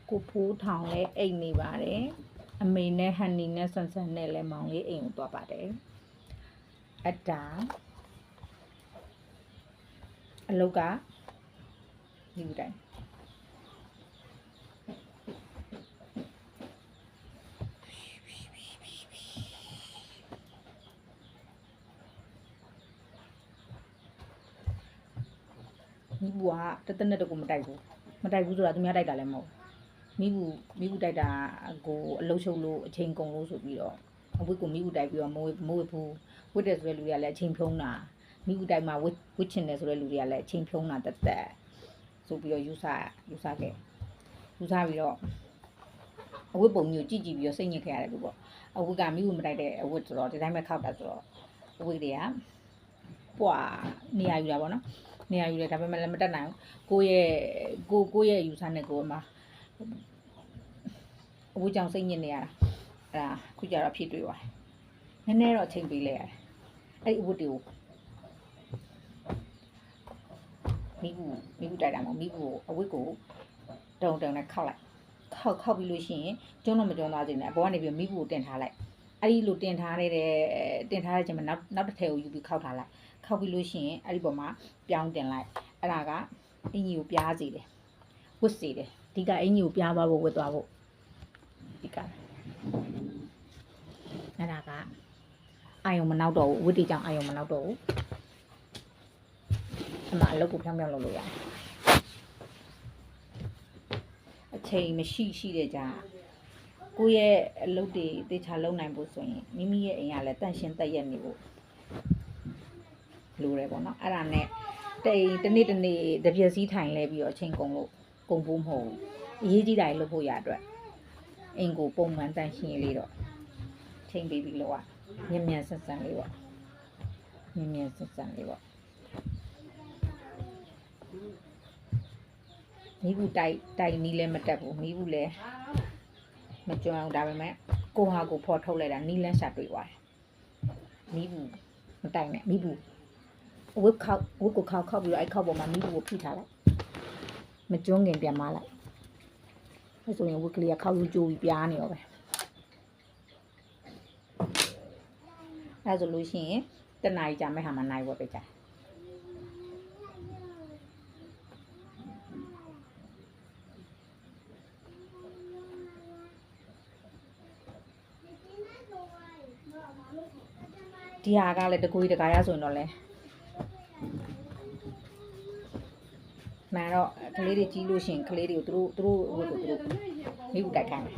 ကိုဖိုးထောင်လည်းအိမ်နေပါတယ်အမေနဲ့ဟန်နီနဲ့ဆန်ဆန်နဲ့လည်းမောင်လေးအိမ်ကိုသွားပါတယ်အတာအလုတ်ကဒီတိုင်းမိဘူးကတနဲ့တကူမတိုက်ဘူးဆိုတာသူများတိုက်တာလည်းမဟုတ်မိဘူးတိုက်တာကိုအလုတ်ချုပ်လို့အချိန်ကုန်လို့ဆိုပြီးတော့အဝတ်ကိုမိဘူးတိုက်ပြီးတော့မဝတ်ဘူးဝတ်တယ်ဆိုတဲ့လူတွေကလည်းအချိန်ဖြုံးတာမိဘူးတိုက်မှာဝတ်ချင်တယ်ဆိုတဲ့လူတွေကလည်းအချိန်ဖြုံးတာတက်ဆိုပြီးတော့ယူဆခဲ့ယူဆပြီးတော့အဝတ်ပုံမျိုးကြည့်ပြီးတော့စိတ်ညစ်ခဲ့ရတယ်လို့ပေါ့အဝတ်ကမိဘူးမတိုက်တဲ့အဝတ်ဆိုတော့ဒီတိုင်းပဲခောက်တာဆိုတော့အဝတ်တွေကပွာနေရယူတာပေါ့နော်နေရယူတယ်ဒါပေမဲ့လည်းမတက်နိုင်ဘူးကိုရဲ့ယူဆနဲ့ကိုမှာအဝတ်ကြောင့်စိတ်ညစ်နေရတာအဲ့ဒါခုကျတော့ဖြစ်တွေ့သွားတယ်နည်းနည်းတော့အချိန်ပေးလိုက်ရတယ်အဲ့ဒီအဝတ်တွေကိုမိဘူးတိုက်တာမဟုတ်မိဘူးအဝတ်ကိုတုံနဲ့ခောက်လိုက်ခောက်ပြီးလို့ရှိရင်ကျွန်းတော့မကျွန်းသွားစေနဲ့အပေါ်ကနေပြီးမိဘူးကိုတင်ထားလိုက်အဲ့ဒီလိုတင်ထားတဲ့ချိန်မှာနောက်တစ်ထည်ကိုယူပြီးခောက်ထားလိုက်ခောက်ပြီးလို့ရှိရင်အဲ့ဒီပေါ်မှာပြောင်းတင်လိုက်အဲ့ဒါကအင်ကြီးကိုပြားစေတယ်ဝတ်စေတယ်ဒီကအင်ကြီးကိုပြားသွားဖို့ဝတ်သွားဖို့ဒီကအဲ့ဒါကအာယုံမနောက်တော့ဘူးဝတ်တီကြောင့်အာယုံမနောက်တော့ဘူးအမအလုပ်ကိုဖြောင်းလုပ်လို့ရတယ်အချိန်မရှိတဲ့ကြာကိုယ့်ရဲ့အလုပ်တွေတေချာလုပ်နိုင်ဖို့ဆိုရင်မိမိရဲ့အိမ်ကလည်းတန့်ရှင်းတက်ရက်နေဖို့လိုတယ်ပေါ့နော်အဲ့ဒါနဲ့တနေ့တပြည့်စည်းထိုင်လဲပြီးတော့အချိန်ကုန်ဖို့မဟုတ်ဘူးအရေးကြီးတာလုပ်ဖို့ရအတွက်အိမ်ကိုပုံမှန်တန့်ရှင်းလေးတော့ချိန်ပေးပြီးလို့ရမြန်ဆက်ဆံလေးပေါ့မြန်ဆက်ဆံလေးပေါ့မိဘူးတိုက်နီးလည်းမတက်ဘူးမိဘူးလည်းမကြွအောင်ဒါပေမဲ့ကိုဟာကိုဖော်ထုတ်လိုက်တာနီးလန်းရှာတွေ့သွားတယ်မိဘူးမတိုက်နဲ့မိဘူးဝတ်ကိုခောက်ပြီးတော့အဲ့ခောက်ပေါ်မှာမိဘူးကိုဖိထားလိုက်မကျွန်းခင်ပြန်မလိုက်အဲ့ဆိုရင်ဝတ်ကလေးကခောက်လို့ကြိုးပြီးပြားနေရောပဲအဲ့ဆိုလို့ရှိရင်တနားကြာမဲ့ဟာမှာနိုင်ဝတ်ပဲကြာဒီဟာကလည်းတကူကြီးတကားရဆိုရင်တော့လဲမှန်တော့ကလေးတွေကြီးလို့ရှိရင်ကလေးတွေကိုသူတို့မိဘူးတိုက်ခိုင်းတယ်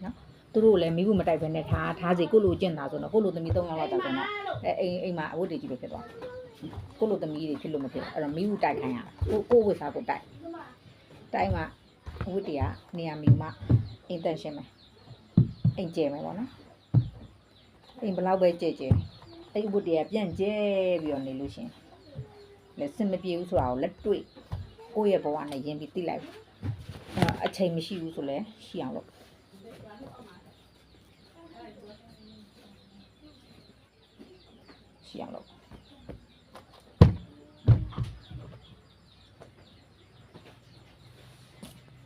နော်သူတို့လည်းမိဘူးမတိုက်ဘဲနဲ့ထားစီကိုလိုကျင့်တာဆိုတော့ကိုလိုသမီး3ယောက်လောက်တာဆိုတော့အိမ်မှာအဝတ်တွေကြီးပဲဖြစ်သွားကိုလိုသမီးတွေဖြစ်လို့မဖြစ်အဲ့တော့မိဘူးတိုက်ခိုင်းရတာကိုဝတ်စားကိုတိုက်မှာအဝတ်တွေကနေရာမီမှအိမ်တန့်ရှင်းမယ်အိမ်ကျဲမယ်ပေါ့နော်အိမ်ဘလောက်ပဲကျဲအဲ့အဝတ်တွေကပြန့်ကျဲပြီးတော့နေလို့ရှင်လက်စင်မပြေဘူးဆိုတာကိုလက်တွေ့ကိုယ့်ရဲ့ဘဝနဲ့ရင်းပြီးသိလိုက်အချိန်မရှိဘူးဆိုလဲရှိအောင်လုပ်ရှိအောင်လုပ်